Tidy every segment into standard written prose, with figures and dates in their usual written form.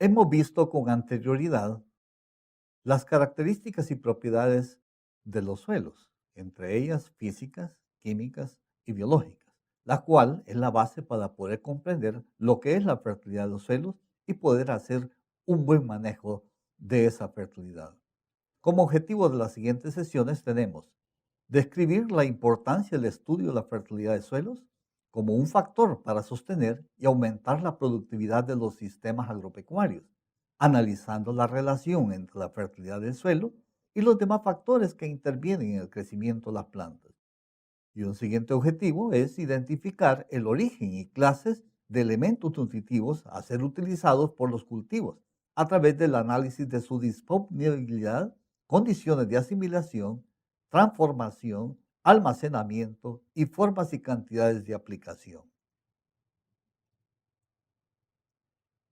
Hemos visto con anterioridad las características y propiedades de los suelos, entre ellas físicas, químicas y biológicas, la cual es la base para poder comprender lo que es la fertilidad de los suelos y poder hacer un buen manejo de esa fertilidad. Como objetivo de las siguientes sesiones tenemos describir la importancia del estudio de la fertilidad de suelos como un factor para sostener y aumentar la productividad de los sistemas agropecuarios, analizando la relación entre la fertilidad del suelo y los demás factores que intervienen en el crecimiento de las plantas. Y un siguiente objetivo es identificar el origen y clases de elementos nutritivos a ser utilizados por los cultivos a través del análisis de su disponibilidad, condiciones de asimilación, transformación, almacenamiento y formas y cantidades de aplicación.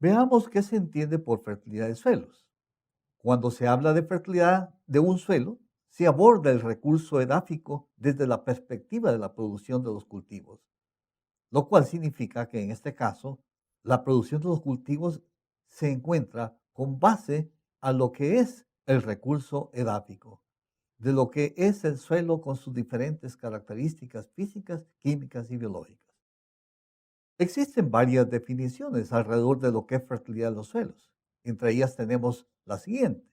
Veamos qué se entiende por fertilidad de suelos. Cuando se habla de fertilidad de un suelo, se aborda el recurso edáfico desde la perspectiva de la producción de los cultivos, lo cual significa que en este caso la producción de los cultivos se encuentra con base a lo que es el recurso edáfico, de lo que es el suelo con sus diferentes características físicas, químicas y biológicas. Existen varias definiciones alrededor de lo que es fertilidad de los suelos. Entre ellas tenemos la siguiente.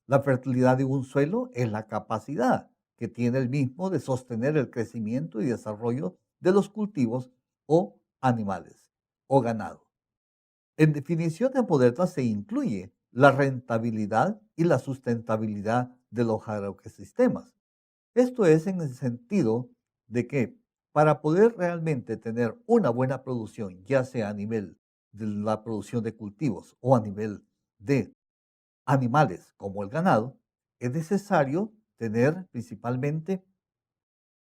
La fertilidad de un suelo es la capacidad que tiene el mismo de sostener el crecimiento y desarrollo de los cultivos o animales o ganado. En definiciones modernas se incluye la rentabilidad y la sustentabilidad de los agroecosistemas. Esto es en el sentido de que para poder realmente tener una buena producción, ya sea a nivel de la producción de cultivos o a nivel de animales como el ganado, es necesario tener principalmente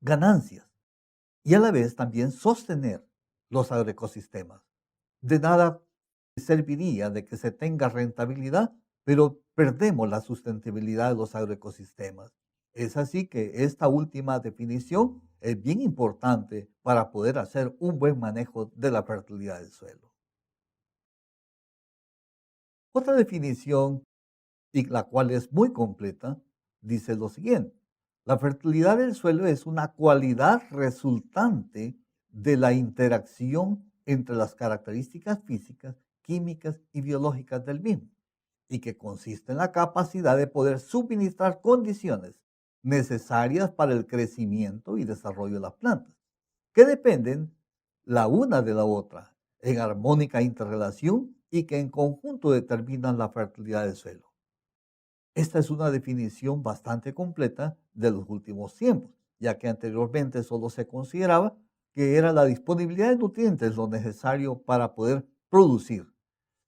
ganancias y a la vez también sostener los agroecosistemas. De nada serviría de que se tenga rentabilidad, pero perdemos la sustentabilidad de los agroecosistemas. Es así que esta última definición es bien importante para poder hacer un buen manejo de la fertilidad del suelo. Otra definición, y la cual es muy completa, dice lo siguiente. La fertilidad del suelo es una cualidad resultante de la interacción entre las características físicas, químicas y biológicas del mismo, y que consiste en la capacidad de poder suministrar condiciones necesarias para el crecimiento y desarrollo de las plantas, que dependen la una de la otra en armónica interrelación y que en conjunto determinan la fertilidad del suelo. Esta es una definición bastante completa de los últimos tiempos, ya que anteriormente solo se consideraba que era la disponibilidad de nutrientes lo necesario para poder producir.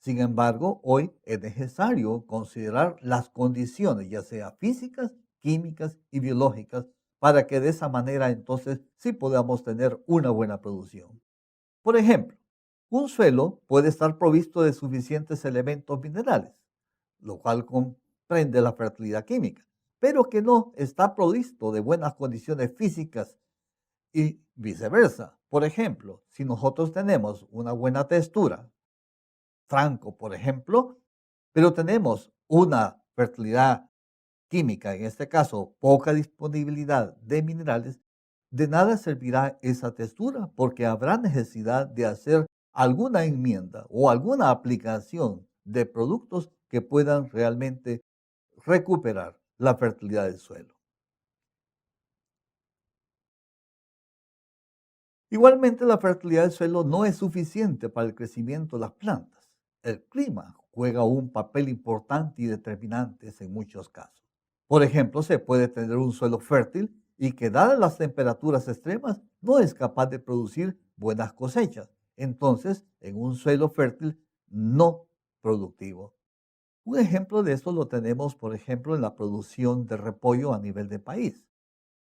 Sin embargo, hoy es necesario considerar las condiciones, ya sea físicas, químicas y biológicas, para que de esa manera entonces sí podamos tener una buena producción. Por ejemplo, un suelo puede estar provisto de suficientes elementos minerales, lo cual comprende la fertilidad química, pero que no está provisto de buenas condiciones físicas y viceversa. Por ejemplo, si nosotros tenemos una buena textura, franco, por ejemplo, pero tenemos una fertilidad química, en este caso poca disponibilidad de minerales, de nada servirá esa textura porque habrá necesidad de hacer alguna enmienda o alguna aplicación de productos que puedan realmente recuperar la fertilidad del suelo. Igualmente, la fertilidad del suelo no es suficiente para el crecimiento de las plantas. El clima juega un papel importante y determinante en muchos casos. Por ejemplo, se puede tener un suelo fértil y que, dadas las temperaturas extremas, no es capaz de producir buenas cosechas. Entonces, en un suelo fértil no productivo. Un ejemplo de esto lo tenemos, por ejemplo, en la producción de repollo a nivel de país.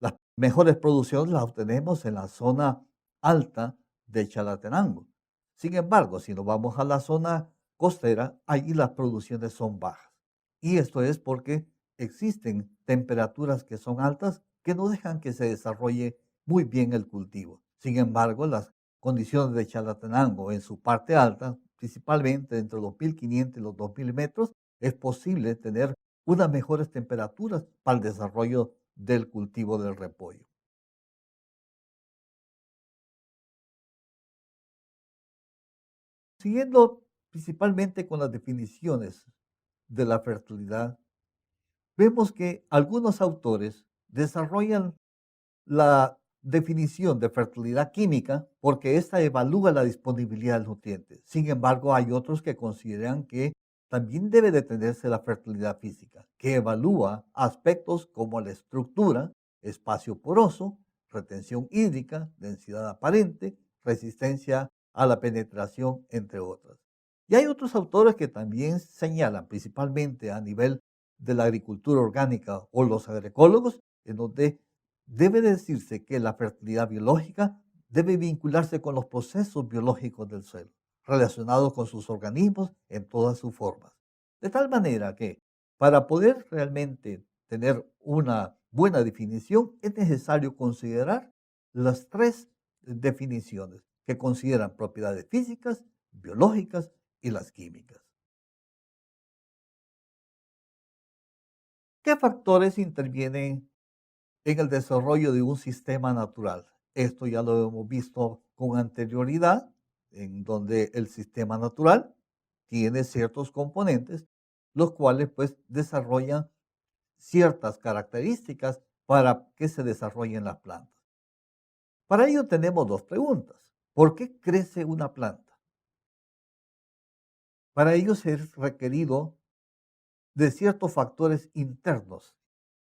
Las mejores producciones las obtenemos en la zona alta de Chalatenango. Sin embargo, si nos vamos a la zona costera, allí las producciones son bajas. Y esto es porque existen temperaturas que son altas que no dejan que se desarrolle muy bien el cultivo. Sin embargo, las condiciones de Chalatenango en su parte alta, principalmente entre los 1500 y los 2000 metros, es posible tener unas mejores temperaturas para el desarrollo del cultivo del repollo. Siguiendo principalmente con las definiciones de la fertilidad, vemos que algunos autores desarrollan la definición de fertilidad química porque ésta evalúa la disponibilidad de nutrientes. Sin embargo, hay otros que consideran que también debe de tenerse la fertilidad física, que evalúa aspectos como la estructura, espacio poroso, retención hídrica, densidad aparente, resistencia a la penetración, entre otras. Y hay otros autores que también señalan, principalmente a nivel de la agricultura orgánica o los agroecólogos, en donde debe decirse que la fertilidad biológica debe vincularse con los procesos biológicos del suelo, relacionados con sus organismos en todas sus formas. De tal manera que para poder realmente tener una buena definición es necesario considerar las tres definiciones que consideran propiedades físicas, biológicas y las químicas. ¿Qué factores intervienen en el desarrollo de un sistema natural? Esto ya lo hemos visto con anterioridad, en donde el sistema natural tiene ciertos componentes, los cuales pues desarrollan ciertas características para que se desarrollen las plantas. Para ello tenemos dos preguntas. ¿Por qué crece una planta? Para ello se es requerido de ciertos factores internos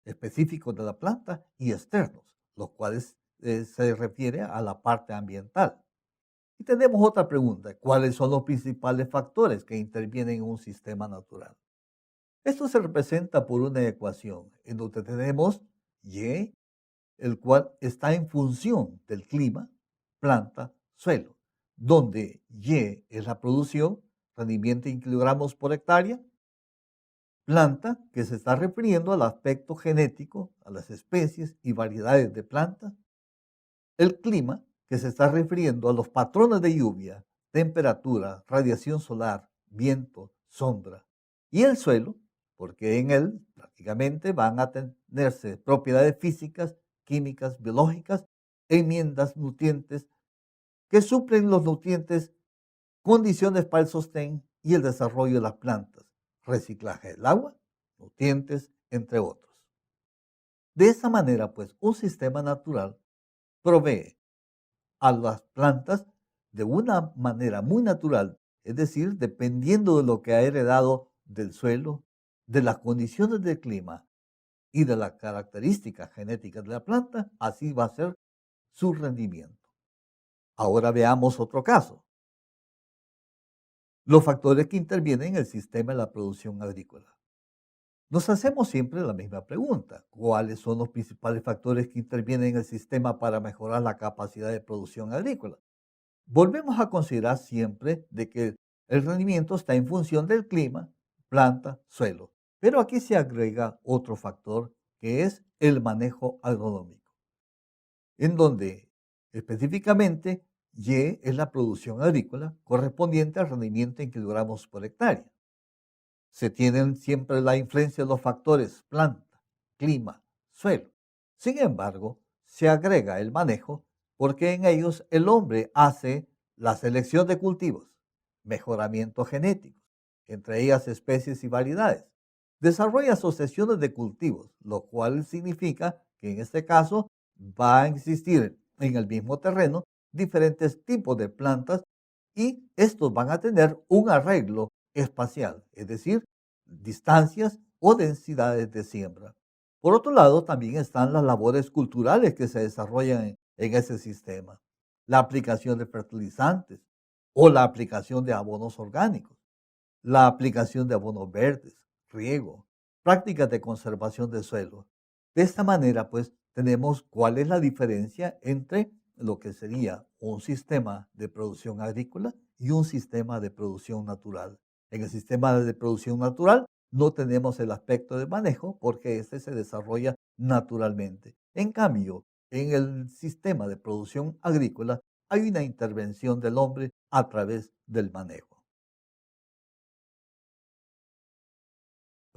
específicos de la planta y externos, los cuales se refiere a la parte ambiental. Y tenemos otra pregunta, ¿cuáles son los principales factores que intervienen en un sistema natural? Esto se representa por una ecuación en donde tenemos Y, el cual está en función del clima, planta, suelo, donde Y es la producción, rendimiento en kilogramos por hectárea, planta, que se está refiriendo al aspecto genético, a las especies y variedades de plantas. El clima, que se está refiriendo a los patrones de lluvia, temperatura, radiación solar, viento, sombra. Y el suelo, porque en él prácticamente van a tenerse propiedades físicas, químicas, biológicas, enmiendas, nutrientes, que suplen los nutrientes, condiciones para el sostén y el desarrollo de las plantas, reciclaje del agua, nutrientes, entre otros. De esa manera, pues, un sistema natural provee a las plantas de una manera muy natural, es decir, dependiendo de lo que ha heredado del suelo, de las condiciones del clima y de las características genéticas de la planta, así va a ser su rendimiento. Ahora veamos otro caso. Los factores que intervienen en el sistema de la producción agrícola. Nos hacemos siempre la misma pregunta. ¿Cuáles son los principales factores que intervienen en el sistema para mejorar la capacidad de producción agrícola? Volvemos a considerar siempre de que el rendimiento está en función del clima, planta, suelo. Pero aquí se agrega otro factor que es el manejo agronómico, en donde específicamente Y es la producción agrícola correspondiente al rendimiento en kilogramos por hectárea. Se tienen siempre la influencia de los factores planta, clima, suelo. Sin embargo, se agrega el manejo porque en ellos el hombre hace la selección de cultivos, mejoramiento genético, entre ellas especies y variedades. Desarrolla asociaciones de cultivos, lo cual significa que en este caso va a existir en el mismo terreno diferentes tipos de plantas y estos van a tener un arreglo espacial, es decir, distancias o densidades de siembra. Por otro lado, también están las labores culturales que se desarrollan en ese sistema. La aplicación de fertilizantes o la aplicación de abonos orgánicos, la aplicación de abonos verdes, riego, prácticas de conservación del suelo. De esta manera, pues, tenemos cuál es la diferencia entre lo que sería un sistema de producción agrícola y un sistema de producción natural. En el sistema de producción natural no tenemos el aspecto de manejo porque este se desarrolla naturalmente. En cambio, en el sistema de producción agrícola hay una intervención del hombre a través del manejo.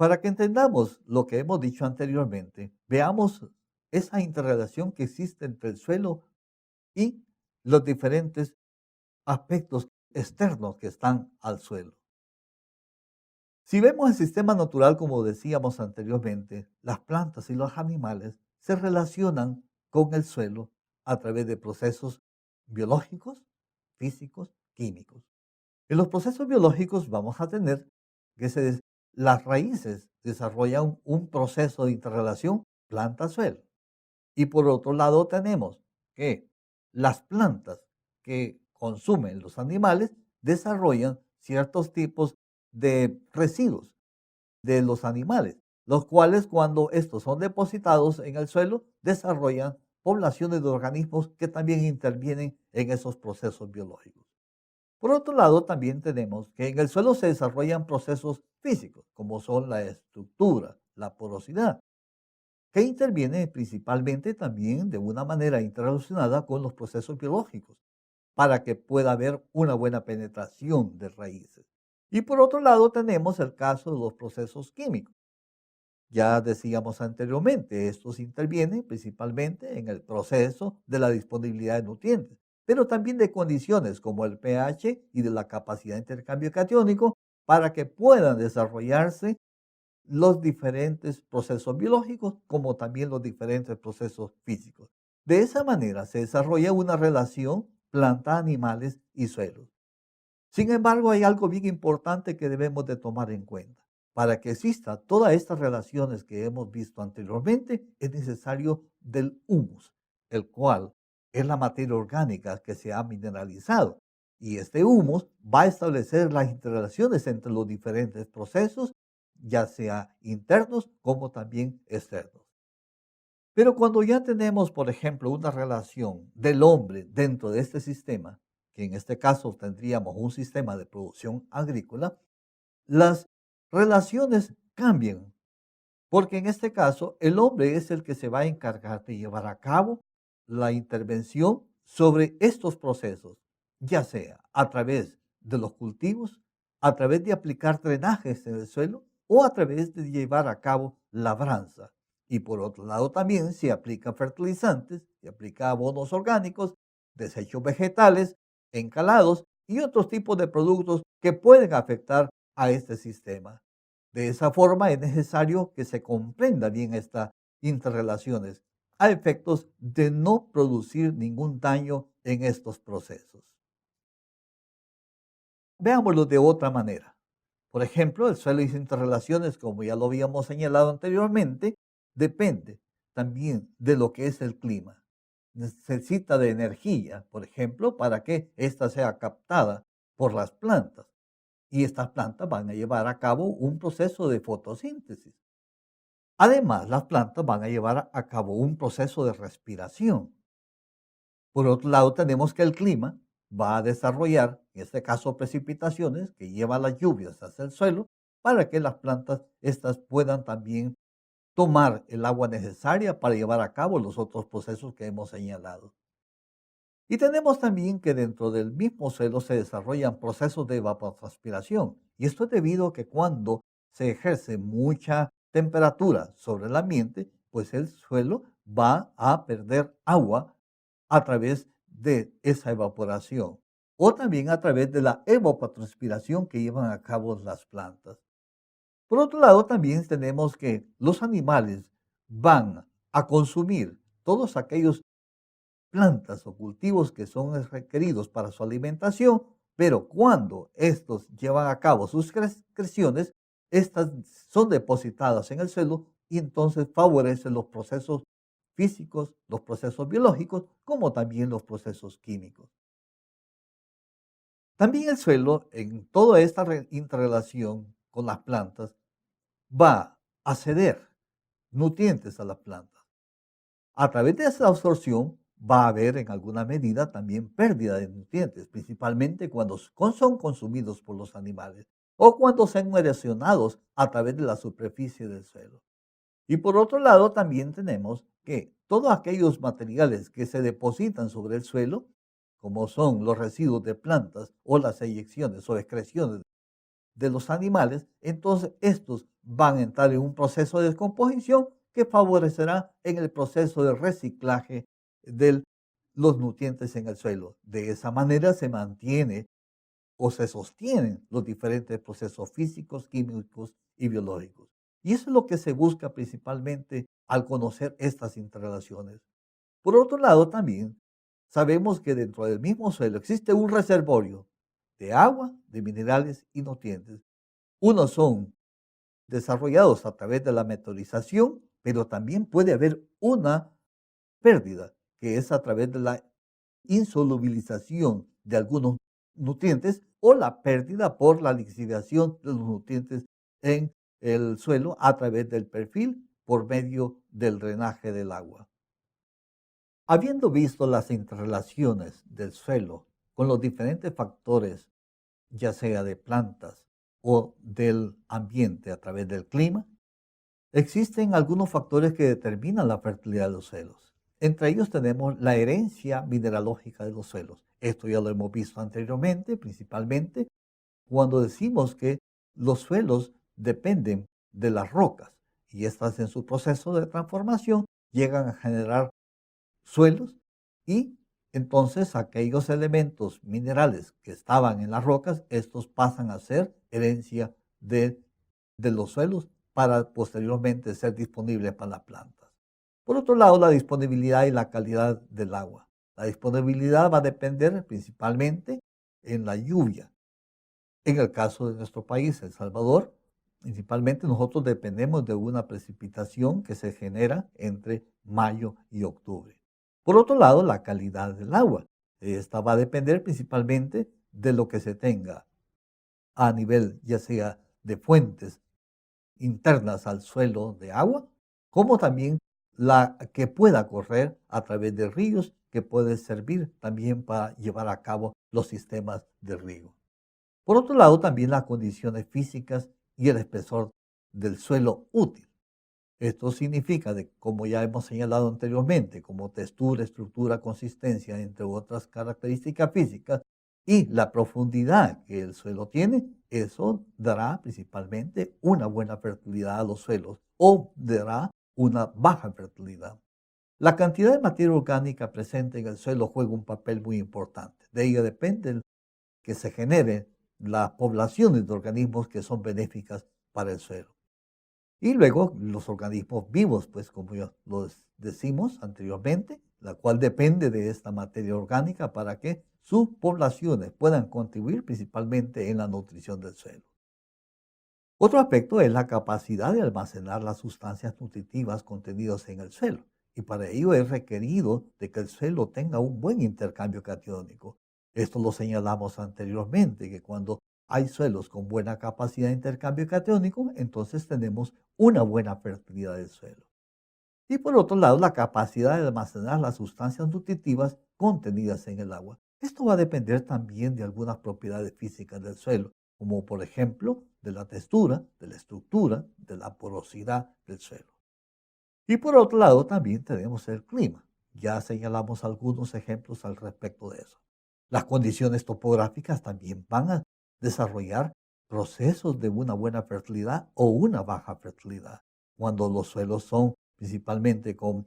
Para que entendamos lo que hemos dicho anteriormente, veamos esa interrelación que existe entre el suelo y los diferentes aspectos externos que están al suelo. Si vemos el sistema natural, como decíamos anteriormente, las plantas y los animales se relacionan con el suelo a través de procesos biológicos, físicos, químicos. En los procesos biológicos vamos a tener que las raíces desarrollan un proceso de interrelación planta-suelo. Y por otro lado tenemos que las plantas que consumen los animales desarrollan ciertos tipos de residuos de los animales, los cuales cuando estos son depositados en el suelo desarrollan poblaciones de organismos que también intervienen en esos procesos biológicos. Por otro lado, también tenemos que en el suelo se desarrollan procesos físicos, como son la estructura, la porosidad, que interviene principalmente también de una manera interrelacionada con los procesos biológicos, para que pueda haber una buena penetración de raíces. Y por otro lado tenemos el caso de los procesos químicos. Ya decíamos anteriormente, estos intervienen principalmente en el proceso de la disponibilidad de nutrientes, pero también de condiciones como el pH y de la capacidad de intercambio catiónico para que puedan desarrollarse los diferentes procesos biológicos como también los diferentes procesos físicos. De esa manera se desarrolla una relación planta, animales y suelos. Sin embargo, hay algo bien importante que debemos de tomar en cuenta. Para que exista todas estas relaciones que hemos visto anteriormente, es necesario del humus, el cual es la materia orgánica que se ha mineralizado. Y este humus va a establecer las interrelaciones entre los diferentes procesos, ya sea internos como también externos. Pero cuando ya tenemos, por ejemplo, una relación del hombre dentro de este sistema, que en este caso tendríamos un sistema de producción agrícola, las relaciones cambian, porque en este caso el hombre es el que se va a encargar de llevar a cabo la intervención sobre estos procesos, ya sea a través de los cultivos, a través de aplicar drenajes en el suelo o a través de llevar a cabo labranza. Y por otro lado también se aplican fertilizantes, se aplica abonos orgánicos, desechos vegetales, encalados y otros tipos de productos que pueden afectar a este sistema. De esa forma es necesario que se comprenda bien estas interrelaciones a efectos de no producir ningún daño en estos procesos. Veámoslo de otra manera. Por ejemplo, el suelo y sus interrelaciones, como ya lo habíamos señalado anteriormente, depende también de lo que es el clima. Necesita de energía, por ejemplo, para que ésta sea captada por las plantas. Y estas plantas van a llevar a cabo un proceso de fotosíntesis. Además, las plantas van a llevar a cabo un proceso de respiración. Por otro lado, tenemos que el clima va a desarrollar, en este caso, precipitaciones que llevan las lluvias hacia el suelo para que las plantas estas puedan también tomar el agua necesaria para llevar a cabo los otros procesos que hemos señalado. Y tenemos también que dentro del mismo suelo se desarrollan procesos de evapotranspiración. Y esto es debido a que cuando se ejerce mucha temperatura sobre el ambiente, pues el suelo va a perder agua a través de esa evaporación o también a través de la evapotranspiración que llevan a cabo las plantas. Por otro lado, también tenemos que los animales van a consumir todos aquellos plantas o cultivos que son requeridos para su alimentación, pero cuando estos llevan a cabo sus creaciones, estas son depositadas en el suelo y entonces favorecen los procesos físicos, los procesos biológicos, como también los procesos químicos. También el suelo, en toda esta interrelación con las plantas, va a ceder nutrientes a las plantas. A través de esa absorción va a haber en alguna medida también pérdida de nutrientes, principalmente cuando son consumidos por los animales o cuando son erosionados a través de la superficie del suelo. Y por otro lado, también tenemos que todos aquellos materiales que se depositan sobre el suelo, como son los residuos de plantas o las eyecciones o excreciones de los animales, entonces estos van a entrar en un proceso de descomposición que favorecerá en el proceso de reciclaje de los nutrientes en el suelo. De esa manera se mantiene o se sostienen los diferentes procesos físicos, químicos y biológicos. Y eso es lo que se busca principalmente al conocer estas interrelaciones. Por otro lado, también sabemos que dentro del mismo suelo existe un reservorio de agua, de minerales y nutrientes. Unos son desarrollados a través de la meteorización, pero también puede haber una pérdida, que es a través de la insolubilización de algunos nutrientes o la pérdida por la lixiviación de los nutrientes en el suelo a través del perfil por medio del drenaje del agua. Habiendo visto las interrelaciones del suelo con los diferentes factores, ya sea de plantas o del ambiente a través del clima, existen algunos factores que determinan la fertilidad de los suelos. Entre ellos tenemos la herencia mineralógica de los suelos. Esto ya lo hemos visto anteriormente, principalmente cuando decimos que los suelos dependen de las rocas y estas en su proceso de transformación llegan a generar suelos y entonces aquellos elementos minerales que estaban en las rocas, estos pasan a ser herencia de los suelos para posteriormente ser disponibles para las plantas. Por otro lado, la disponibilidad y la calidad del agua. La disponibilidad va a depender principalmente en la lluvia. En el caso de nuestro país, El Salvador, principalmente nosotros dependemos de una precipitación que se genera entre mayo y octubre. Por otro lado, la calidad del agua. Esta va a depender principalmente de lo que se tenga a nivel ya sea de fuentes internas al suelo de agua, como también la que pueda correr a través de ríos, que puede servir también para llevar a cabo los sistemas de riego. Por otro lado, también las condiciones físicas y el espesor del suelo útil. Esto significa, como ya hemos señalado anteriormente, como textura, estructura, consistencia, entre otras características físicas, y la profundidad que el suelo tiene, eso dará principalmente una buena fertilidad a los suelos o dará una baja fertilidad. La cantidad de materia orgánica presente en el suelo juega un papel muy importante. De ello depende que se generen las poblaciones de organismos que son benéficas para el suelo. Y luego los organismos vivos, pues como ya los decimos anteriormente, la cual depende de esta materia orgánica para que sus poblaciones puedan contribuir principalmente en la nutrición del suelo. Otro aspecto es la capacidad de almacenar las sustancias nutritivas contenidas en el suelo. Y para ello es requerido de que el suelo tenga un buen intercambio catiónico. Esto lo señalamos anteriormente, que cuando hay suelos con buena capacidad de intercambio catiónico, entonces tenemos una buena fertilidad del suelo. Y por otro lado, la capacidad de almacenar las sustancias nutritivas contenidas en el agua. Esto va a depender también de algunas propiedades físicas del suelo, como por ejemplo de la textura, de la estructura, de la porosidad del suelo. Y por otro lado, también tenemos el clima. Ya señalamos algunos ejemplos al respecto de eso. Las condiciones topográficas también van a desarrollar procesos de una buena fertilidad o una baja fertilidad. Cuando los suelos son principalmente con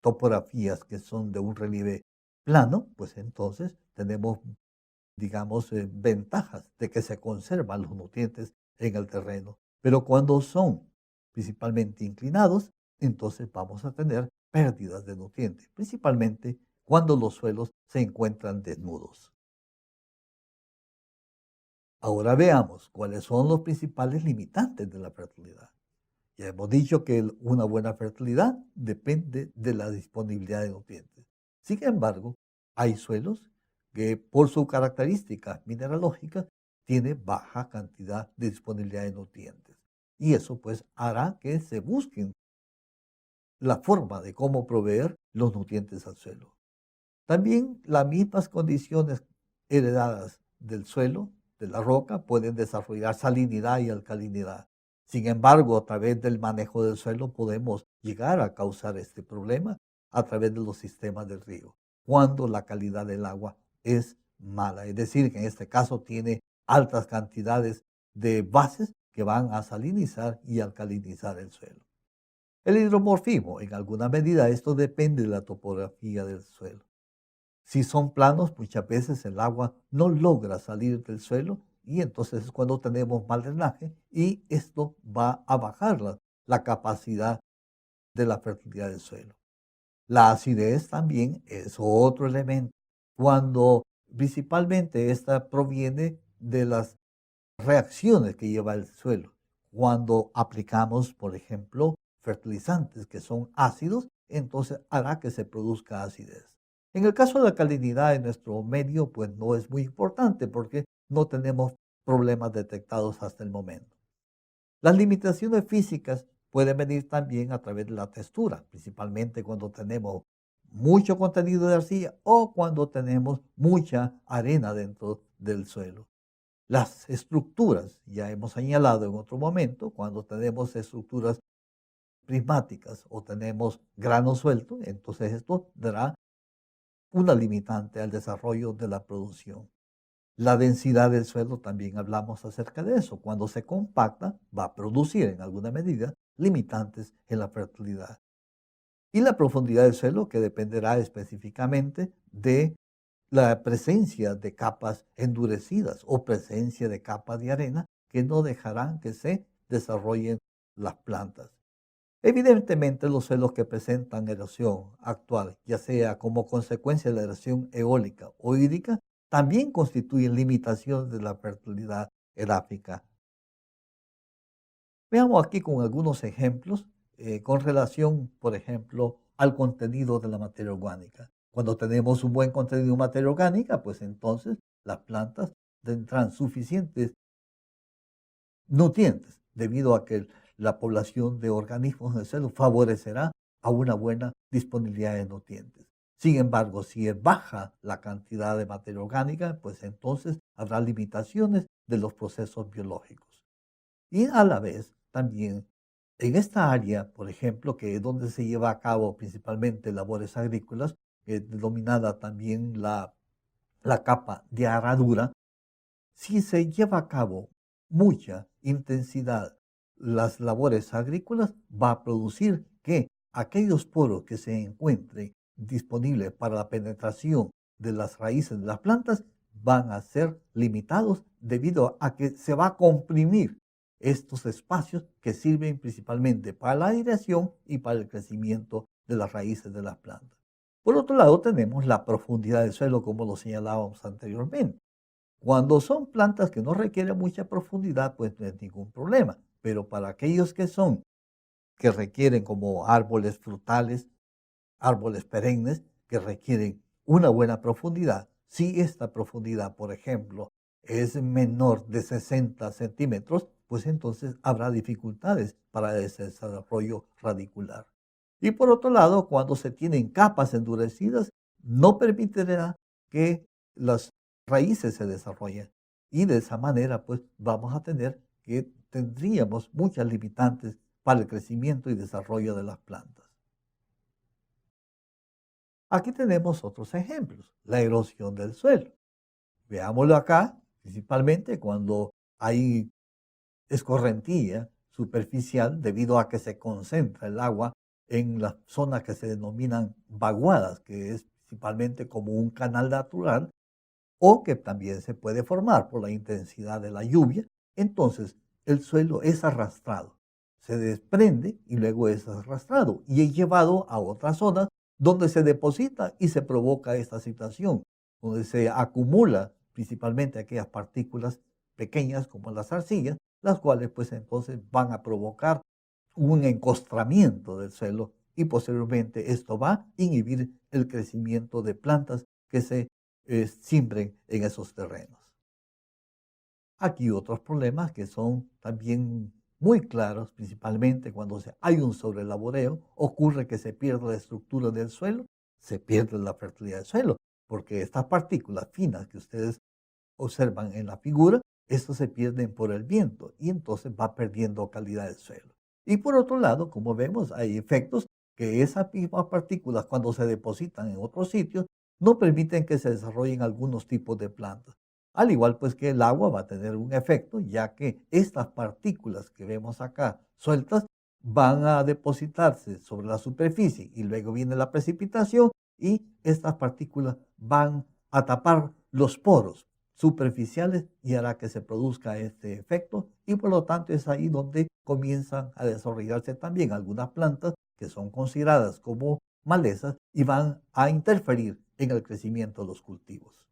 topografías que son de un relieve plano, pues entonces tenemos, digamos, ventajas de que se conservan los nutrientes en el terreno. Pero cuando son principalmente inclinados, entonces vamos a tener pérdidas de nutrientes, principalmente cuando los suelos se encuentran desnudos. Ahora veamos cuáles son los principales limitantes de la fertilidad. Ya hemos dicho que una buena fertilidad depende de la disponibilidad de nutrientes. Sin embargo, hay suelos que por sus características mineralógicas tienen baja cantidad de disponibilidad de nutrientes. Y eso pues hará que se busquen la forma de cómo proveer los nutrientes al suelo. También las mismas condiciones heredadas del suelo, de la roca, pueden desarrollar salinidad y alcalinidad. Sin embargo, a través del manejo del suelo podemos llegar a causar este problema a través de los sistemas del río, cuando la calidad del agua es mala. Es decir, que en este caso tiene altas cantidades de bases que van a salinizar y alcalinizar el suelo. El hidromorfismo, en alguna medida, esto depende de la topografía del suelo. Si son planos, muchas veces el agua no logra salir del suelo y entonces es cuando tenemos mal drenaje y esto va a bajar la capacidad de la fertilidad del suelo. La acidez también es otro elemento, cuando principalmente esta proviene de las reacciones que lleva el suelo. Cuando aplicamos, por ejemplo, fertilizantes que son ácidos, entonces hará que se produzca acidez. En el caso de la alcalinidad en nuestro medio, pues no es muy importante porque no tenemos problemas detectados hasta el momento. Las limitaciones físicas pueden venir también a través de la textura, principalmente cuando tenemos mucho contenido de arcilla o cuando tenemos mucha arena dentro del suelo. Las estructuras, ya hemos señalado en otro momento, cuando tenemos estructuras prismáticas o tenemos grano suelto, entonces esto dará una limitante al desarrollo de la producción. La densidad del suelo también hablamos acerca de eso. Cuando se compacta, va a producir en alguna medida limitantes en la fertilidad. Y la profundidad del suelo, que dependerá específicamente de la presencia de capas endurecidas o presencia de capas de arena que no dejarán que se desarrollen las plantas. Evidentemente, los suelos que presentan erosión actual, ya sea como consecuencia de la erosión eólica o hídrica, también constituyen limitaciones de la fertilidad edáfica. Veamos aquí con algunos ejemplos con relación, por ejemplo, al contenido de la materia orgánica. Cuando tenemos un buen contenido de materia orgánica, pues entonces las plantas tendrán suficientes nutrientes, debido a que la población de organismos en el suelo favorecerá a una buena disponibilidad de nutrientes. Sin embargo, si es baja la cantidad de materia orgánica, pues entonces habrá limitaciones de los procesos biológicos. Y a la vez, también, en esta área, por ejemplo, que es donde se lleva a cabo principalmente labores agrícolas, denominada también la capa de herradura, si se lleva a cabo mucha intensidad las labores agrícolas, va a producir que aquellos poros que se encuentren disponibles para la penetración de las raíces de las plantas van a ser limitados debido a que se va a comprimir estos espacios que sirven principalmente para la aireación y para el crecimiento de las raíces de las plantas. Por otro lado, tenemos la profundidad del suelo, como lo señalábamos anteriormente. Cuando son plantas que no requieren mucha profundidad, pues no es ningún problema. Pero para aquellos que requieren como árboles frutales, árboles perennes, que requieren una buena profundidad, si esta profundidad, por ejemplo, es menor de 60 centímetros, pues entonces habrá dificultades para ese desarrollo radicular. Y por otro lado, cuando se tienen capas endurecidas, no permitirá que las raíces se desarrollen. Y de esa manera, pues vamos a tener que tendríamos muchas limitantes para el crecimiento y desarrollo de las plantas. Aquí tenemos otros ejemplos, la erosión del suelo. Veámoslo acá, principalmente cuando hay escorrentía superficial debido a que se concentra el agua en las zonas que se denominan vaguadas, que es principalmente como un canal natural o que también se puede formar por la intensidad de la lluvia. Entonces el suelo es arrastrado, se desprende y luego es arrastrado y es llevado a otras zonas donde se deposita y se provoca esta situación, donde se acumula principalmente aquellas partículas pequeñas como las arcillas, las cuales pues entonces van a provocar un encostramiento del suelo y posteriormente esto va a inhibir el crecimiento de plantas que se siembren en esos terrenos. Aquí otros problemas que son también muy claros, principalmente cuando hay un sobrelaboreo, ocurre que se pierde la estructura del suelo, se pierde la fertilidad del suelo, porque estas partículas finas que ustedes observan en la figura, estos se pierden por el viento y entonces va perdiendo calidad del suelo. Y por otro lado, como vemos, hay efectos que esas mismas partículas cuando se depositan en otros sitios no permiten que se desarrollen algunos tipos de plantas. Al igual pues que el agua va a tener un efecto, ya que estas partículas que vemos acá sueltas van a depositarse sobre la superficie y luego viene la precipitación y estas partículas van a tapar los poros superficiales y hará que se produzca este efecto y por lo tanto es ahí donde comienzan a desarrollarse también algunas plantas que son consideradas como malezas y van a interferir en el crecimiento de los cultivos.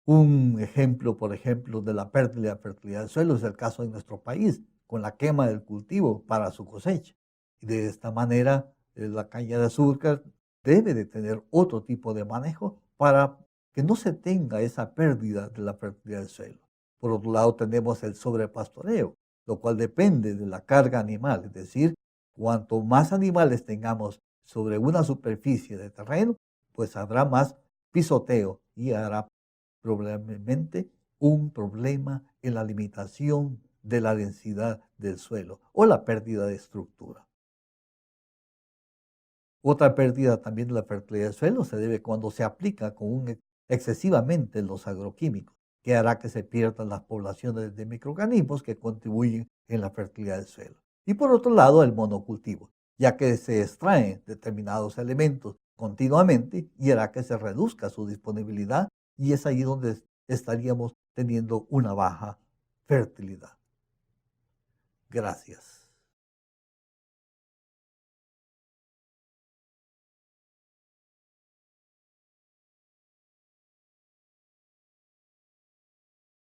Un ejemplo, por ejemplo, de la pérdida de fertilidad del suelo es el caso de nuestro país, con la quema del cultivo para su cosecha. Y de esta manera, la caña de azúcar debe de tener otro tipo de manejo para que no se tenga esa pérdida de la fertilidad del suelo. Por otro lado, tenemos el sobrepastoreo, lo cual depende de la carga animal, es decir, cuanto más animales tengamos sobre una superficie de terreno, pues habrá más pisoteo y hará probablemente un problema en la limitación de la densidad del suelo o la pérdida de estructura. Otra pérdida también de la fertilidad del suelo se debe cuando se aplica excesivamente los agroquímicos, que hará que se pierdan las poblaciones de microorganismos que contribuyen en la fertilidad del suelo. Y por otro lado, el monocultivo, ya que se extraen determinados elementos continuamente y hará que se reduzca su disponibilidad y es ahí donde estaríamos teniendo una baja fertilidad. Gracias.